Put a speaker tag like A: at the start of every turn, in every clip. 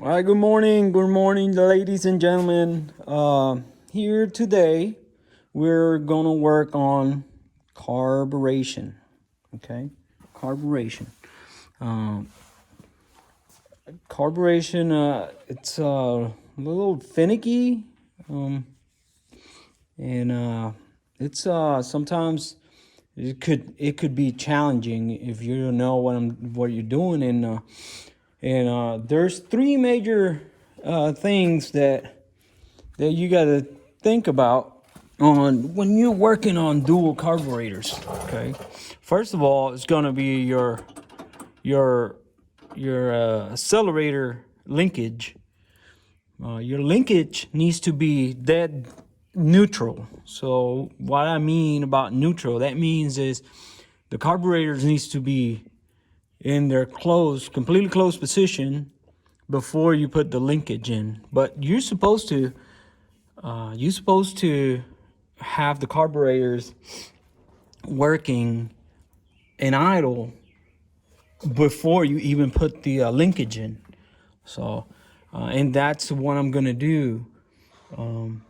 A: All right, good morning, ladies and gentlemen. Here today, we're gonna work on carburation. Okay, carburation. Um, Carburation. It's a little finicky, and it's sometimes it could be challenging if you don't know what you're doing, and there's three major things that you got to think about on when you're working on dual carburetors. Okay, first of all, it's going to be your accelerator linkage. Your linkage needs to be dead neutral. So what I mean about neutral, that means is the carburetors needs to be in their completely closed position before you put the linkage in. But you're supposed to have the carburetors working in idle before you even put the linkage in. So, and that's what I'm gonna do. I'm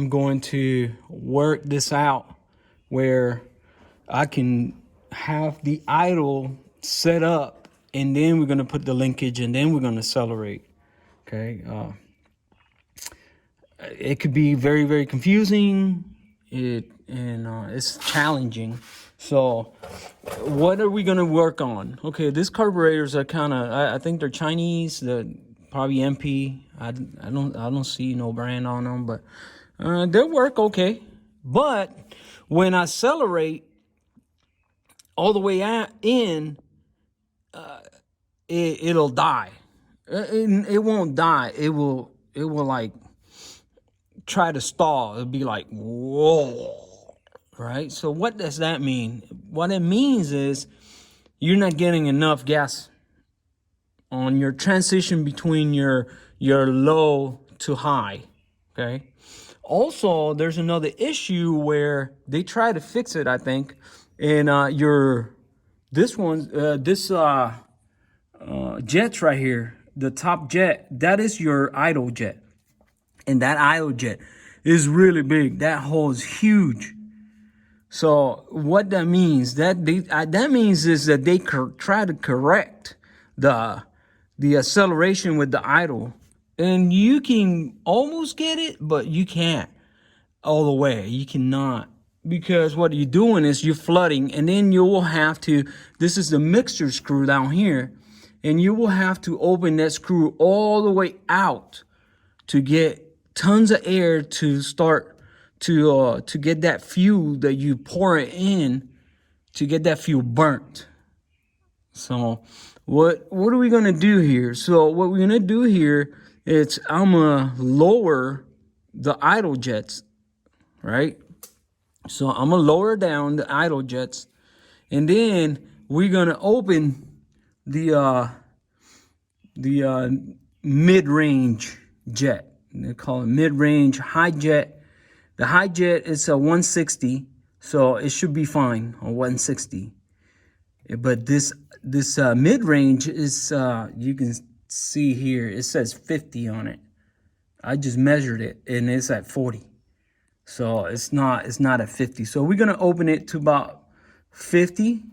A: going to work this out where I can have the idle set up, and then we're gonna put the linkage, and then we're gonna accelerate. Okay. It could be very, very confusing. It's challenging. So, what are we gonna work on? Okay, these carburetors are kind of. I think they're Chinese. They're probably MP. I don't see no brand on them, but they'll work okay. But when I accelerate all the way in, it'll die. It won't die. It will like try to stall. It'll be like, whoa, right? So what does that mean? What it means is you're not getting enough gas on your transition between your low to high. Okay. Also, there's another issue where they try to fix it, I think, and this jets right here, the top jet, that is your idle jet. And that idle jet is really big. That hole is huge. So what that means, that means is that they try to correct the acceleration with the idle. And you can almost get it, but you can't all the way. You cannot. Because what you're doing is you're flooding, and then you will have to, this is the mixture screw down here, and you will have to open that screw all the way out to get tons of air to start to get that fuel that you pour it in, to get that fuel burnt. So what are we gonna do here? So what we're gonna do here is I'm gonna lower the idle jets, right? So I'm gonna lower down the idle jets, and then we're gonna open the mid-range jet. They call it mid-range high jet. The high jet is a 160, so it should be fine on 160. But this mid-range is you can see here, it says 50 on it. I just measured it, and it's at 40. So it's not at 50. So we're gonna open it to about 50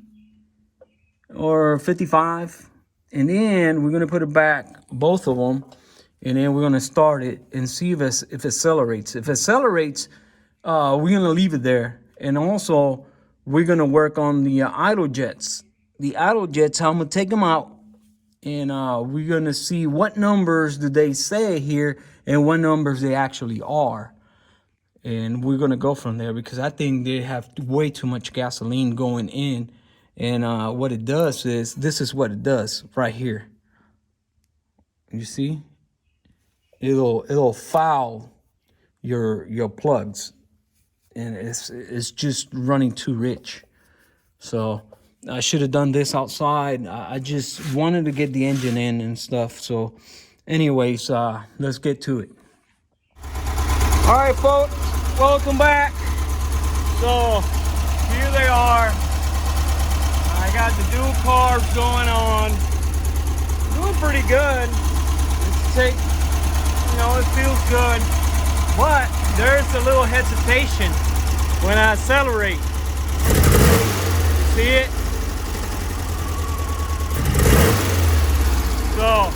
A: or 55, and then we're gonna put it back, both of them, and then we're gonna start it and see if it accelerates. If it accelerates, we're gonna leave it there, and also we're gonna work on the idle jets. The idle jets, I'm gonna take them out, and we're gonna see what numbers do they say here and what numbers they actually are. And we're going to go from there, because I think they have way too much gasoline going in. And what it does is, this is what it does right here. You see? It'll foul your plugs. And it's just running too rich. So I should have done this outside. I just wanted to get the engine in and stuff. So anyways, let's get to it. All right, folks. Welcome back. So here they are. I got the dual carbs going on. Doing pretty good. It's take, you know, it feels good, but there's a little hesitation when I accelerate. See it? So a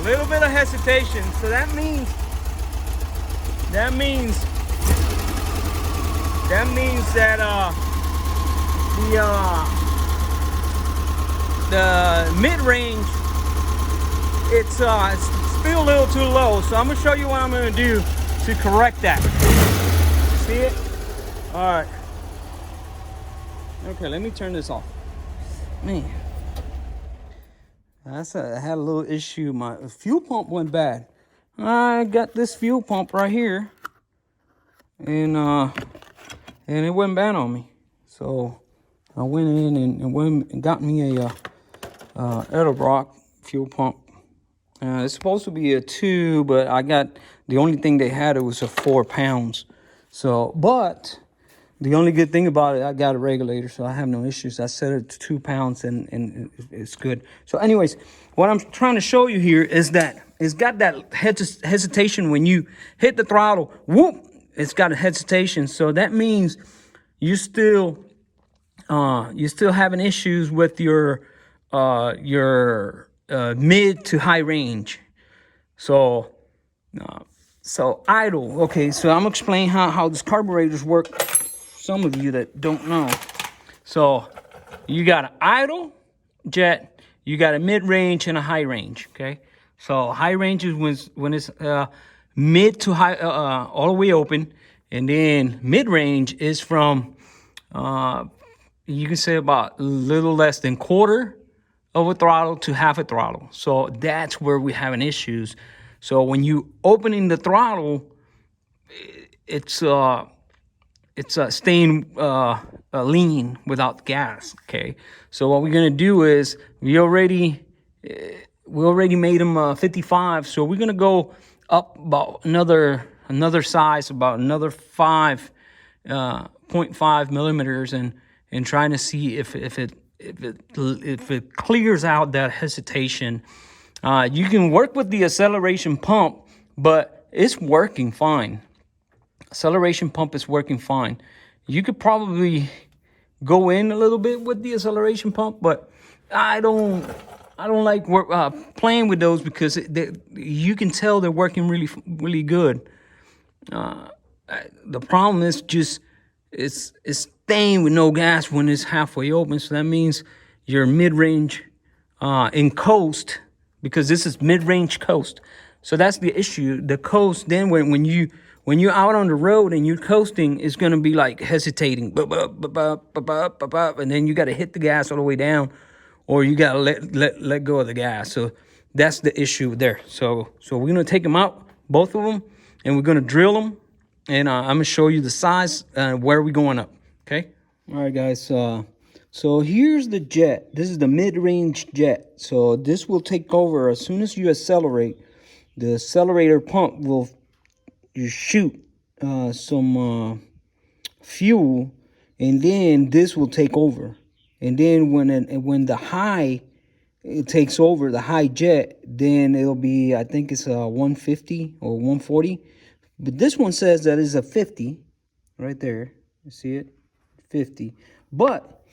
A: little bit of hesitation. So that means that the mid-range, it's still a little too low. So I'm gonna show you what I'm gonna do to correct that. See it? All right. Okay, let me turn this off. Man, I had a little issue. My fuel pump went bad. I got this fuel pump right here, and it went bad on me. So I went in and got me a Edelbrock fuel pump. It's supposed to be a 2, but I got, the only thing they had, it was a 4 pounds. So, but the only good thing about it, I got a regulator, so I have no issues. I set it to 2 pounds and it's good. So anyways, what I'm trying to show you here is that it's got that hesitation when you hit the throttle. Whoop! It's got a hesitation. So that means you're still having issues with your mid to high range. So idle. Okay, so I'm gonna explain how these carburetors work. Some of you that don't know. So you got an idle jet, you got a mid-range and a high range. Okay, so high range is when it's mid to high, all the way open, and then mid-range is from you can say about a little less than quarter of a throttle to half a throttle. So that's where we're having issues. So when you opening the throttle, it's staying lean without gas. Okay. So what we're gonna do is we already made them 55. So we're gonna go up about another size, about another 5.5 millimeters, and trying to see if it clears out that hesitation. You can work with the acceleration pump, but it's working fine. Acceleration pump is working fine. You could probably go in a little bit with the acceleration pump, but I don't like playing with those because you can tell they're working really good. The problem is just it's staying with no gas when it's halfway open. So that means your mid-range in coast, because this is mid-range coast. So that's the issue. The coast, then when you're out on the road and you're coasting, it's gonna be like hesitating, and then you got to hit the gas all the way down, or you got to let go of the gas. So that's the issue there. So we're gonna take them out, both of them, and we're gonna drill them, and I'm gonna show you the size where we're going up. Okay. All right, guys. So here's the jet. This is the mid-range jet. So this will take over as soon as you accelerate. The accelerator pump will shoot some fuel, and then this will take over. And then when the high it takes over, the high jet, then it'll be, I think it's a 150 or 140. But this one says that it's a 50 right there. You see it? 50. But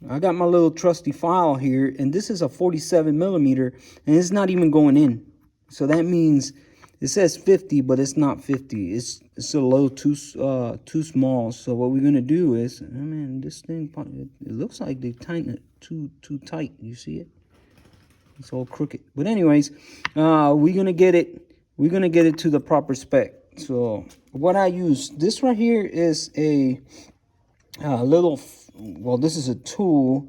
A: I got my little trusty file here, and this is a 47 millimeter, and it's not even going in. So that means it says 50, but it's not 50. It's a little too small. So what we're gonna do is, I mean, this thing, it looks like they tighten it too tight. You see it? It's all crooked. But anyways, we're gonna get it to the proper spec. So what I use, this right here is a little, well, this is a tool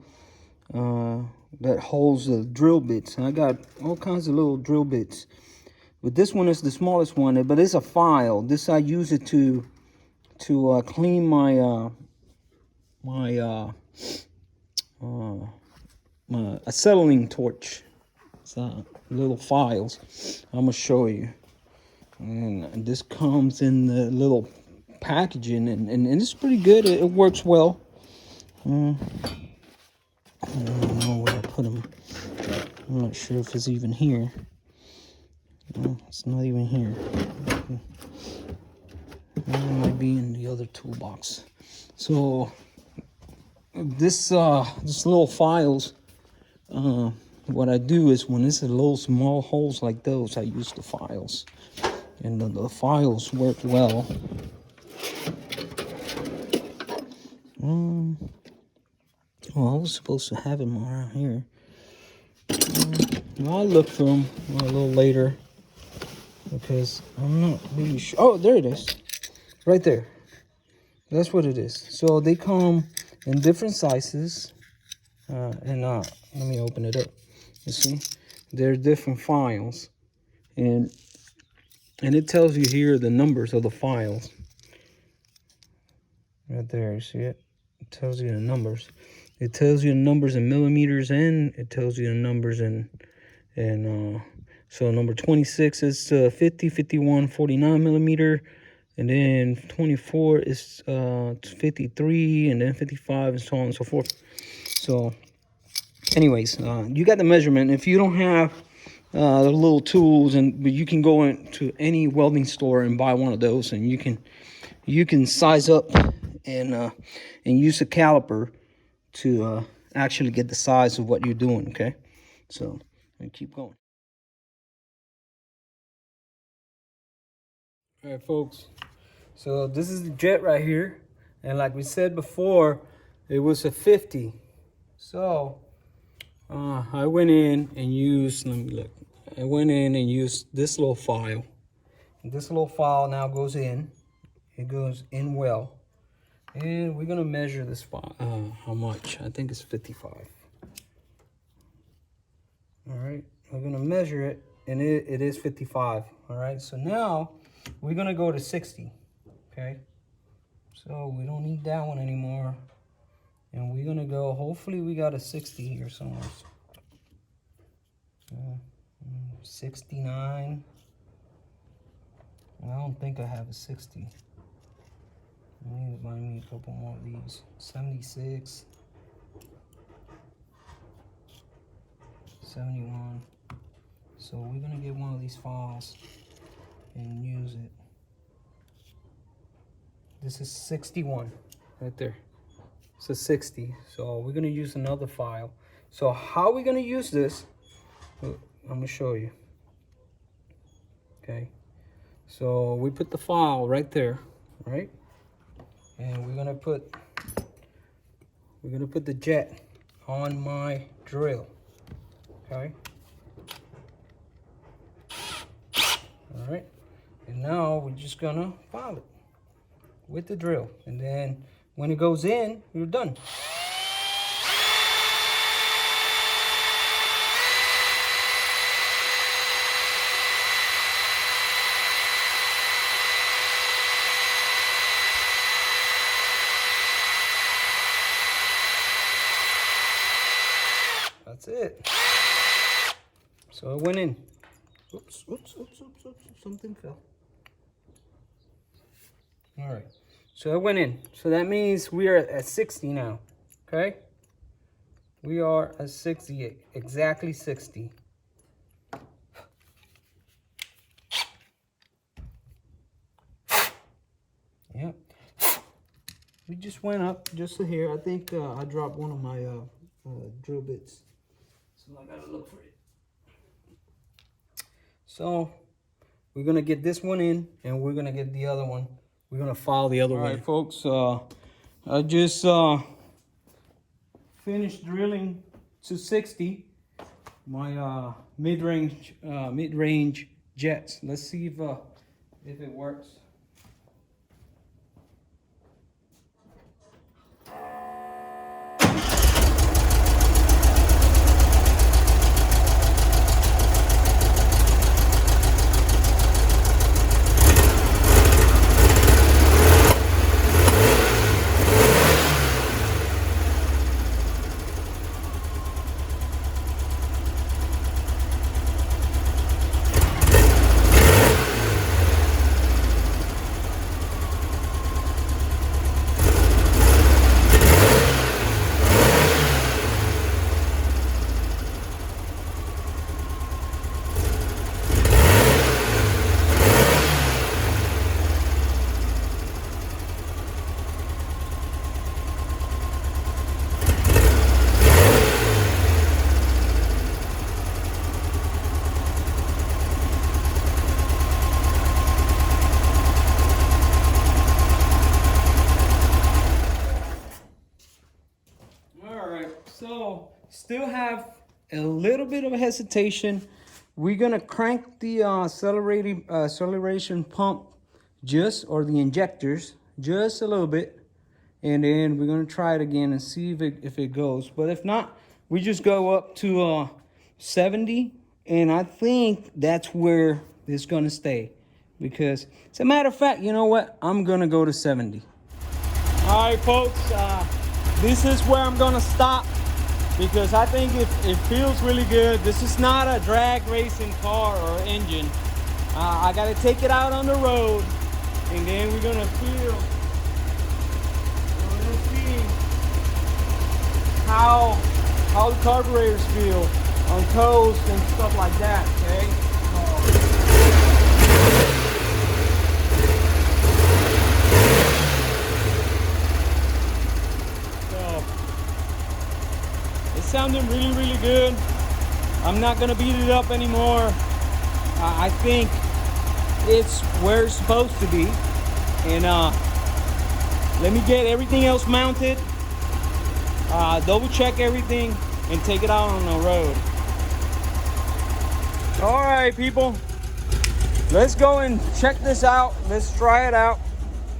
A: that holds the drill bits. I got all kinds of little drill bits, but this one is the smallest one. But it's a file. This, I use it to clean my acetylene torch. It's little files. I'm gonna show you. And this comes in the little packaging, and it's pretty good. It works well. I don't know where I put them. I'm not sure if it's even here. Oh, it's not even here. It might be in the other toolbox. So this little files, what I do is when it's a little small holes like those, I use the files, and the files work well. Well, I was supposed to have them around here. Well, I'll look for them a little later because I'm not really sure. Oh, there it is, right there. That's what it is. So they come in different sizes, and let me open it up. You see, they're different files, and it tells you here the numbers of the files. Right there, you see it? It tells you the numbers. It tells you the numbers in millimeters, and it tells you the numbers in so number 26 is 50, 51, 49 millimeter, and then 24 is 53, and then 55, and so on and so forth. So anyways, you got the measurement. If you don't have the little tools, but you can go into any welding store and buy one of those, and you can size up and use a caliper to actually get the size of what you're doing. Okay, so and keep going. All right, folks. So this is the jet right here, and like we said before, it was a 50. So I went in and used. Let me look. I went in and used this little file. And this little file now goes in. It goes in well, and we're gonna measure this file. How much? I think it's 55. All right, we're gonna measure it, and it is 55. All right, so now we're gonna go to 60. Okay, so we don't need that one anymore, and we're gonna go. Hopefully, we got a 60 here somewhere. 69. I don't think I have a 60. I need to buy me a couple more of these. 76. 71. So we're gonna get one of these files and use it. This is 61 right there. It's a 60. So we're gonna use another file. So how are we gonna use this? I'm gonna show you. Okay. So we put the file right there, right? And we're gonna put the jet on my drill. Okay. All right. And now we're just gonna file it with the drill, and then when it goes in, you're done. That's it. So it went in. Oops, something fell. All right, so it went in. So that means we are at 60 now, okay? We are at 60, exactly 60. Yep. We just went up just to here. I think I dropped one of my drill bits. So I gotta look for it. So we're gonna get this one in, and we're gonna get the other one. We're gonna file the other one. All right, folks. I just finished drilling to 60 my mid-range jets. Let's see if it works. So still have a little bit of a hesitation. We're gonna crank the acceleration pump or the injectors just a little bit, and then we're gonna try it again and see if it goes. But if not, we just go up to 70, and I think that's where it's gonna stay. Because as a matter of fact, you know what? I'm gonna go to 70. All right, folks, this is where I'm gonna stop because I think it feels really good. This is not a drag racing car or engine. I gotta take it out on the road, and then we're gonna see how the carburetors feel on coast and stuff like that, okay? It's sounding really, really good. I'm not gonna beat it up anymore. I think it's where it's supposed to be. And let me get everything else mounted, double check everything, and take it out on the road. All right, people, let's go and check this out. Let's try it out.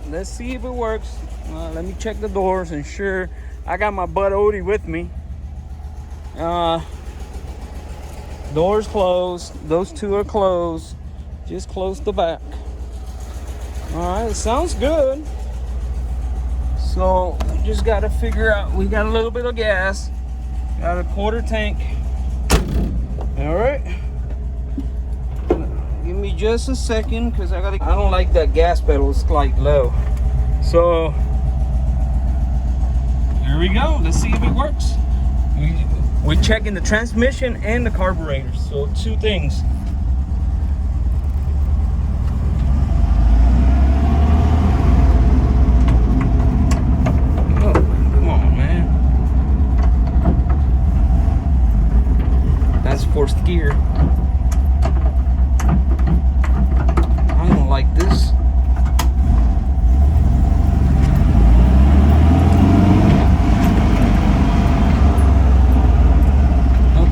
A: Let's see if it works. Let me check the doors, and sure, I got my bud Odie with me. Doors closed. Those two are closed. Just close the back. All right, it sounds good. So we just got to figure out. We got a little bit of gas. Got a quarter tank. All right. Give me just a second, because I don't like that gas pedal. It's like low. So here we go. Let's see if it works. We're checking the transmission and the carburetors. So two things. Oh, come on, man. That's fourth gear. I don't like this.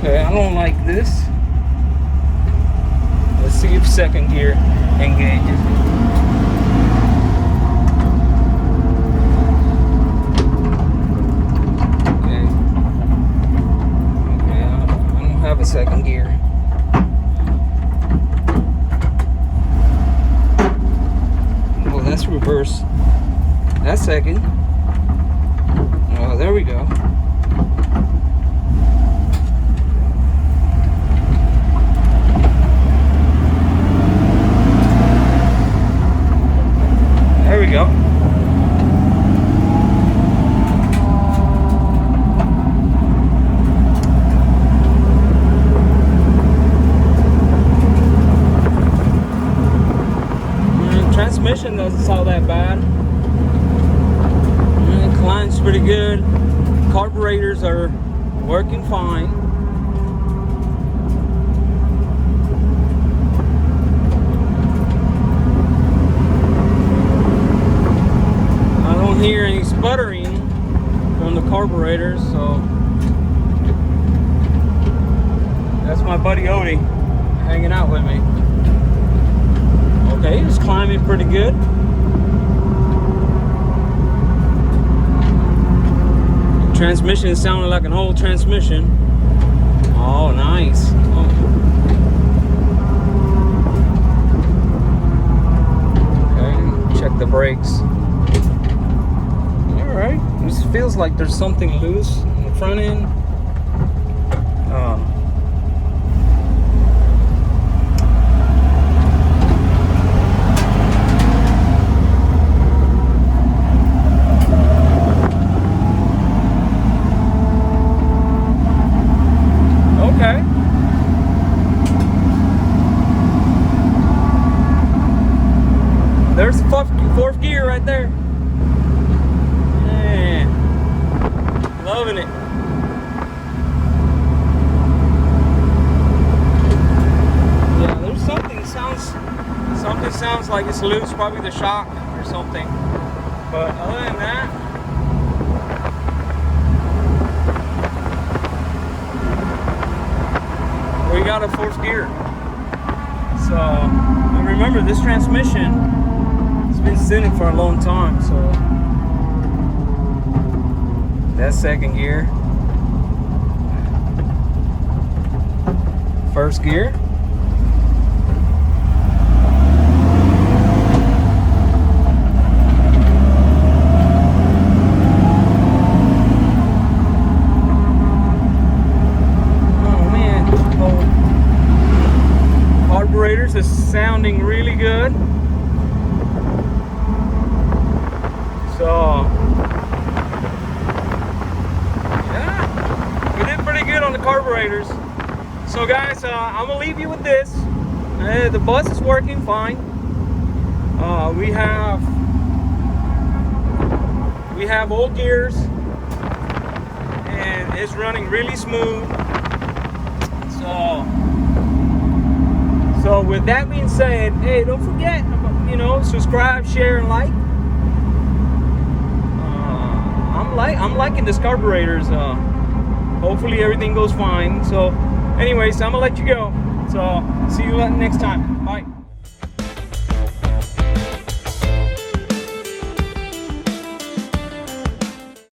A: Okay, I don't like this. Let's see if second gear engages. Okay. Okay, I don't have a second gear. Well, that's reverse. That's second. Oh, there we go. There we go. Transmission doesn't sound that bad. Climb's pretty good. Carburetors are working fine. I don't hear any sputtering from the carburetors, so that's my buddy Odie hanging out with me. Okay, it's climbing pretty good. The transmission is sounding like an old transmission. Oh, nice. Oh. Okay, check the brakes. All right, this feels like there's something loose in the front end. Okay. There's the fourth gear right there. Man, loving it. Yeah, there's something sounds like it's loose, probably the shock or something. But other than that, remember this transmission has been sitting for a long time, so that's second gear. First gear. Carburetors is sounding really good. So yeah, we did pretty good on the carburetors. So guys, I'm gonna leave you with this. The bus is working fine. We have all gears and it's running really smooth. So with that being said, hey, don't forget, you know, subscribe, share, and like. I'm liking this carburetors. Hopefully everything goes fine. So anyways, I'm gonna let you go. So see you next time.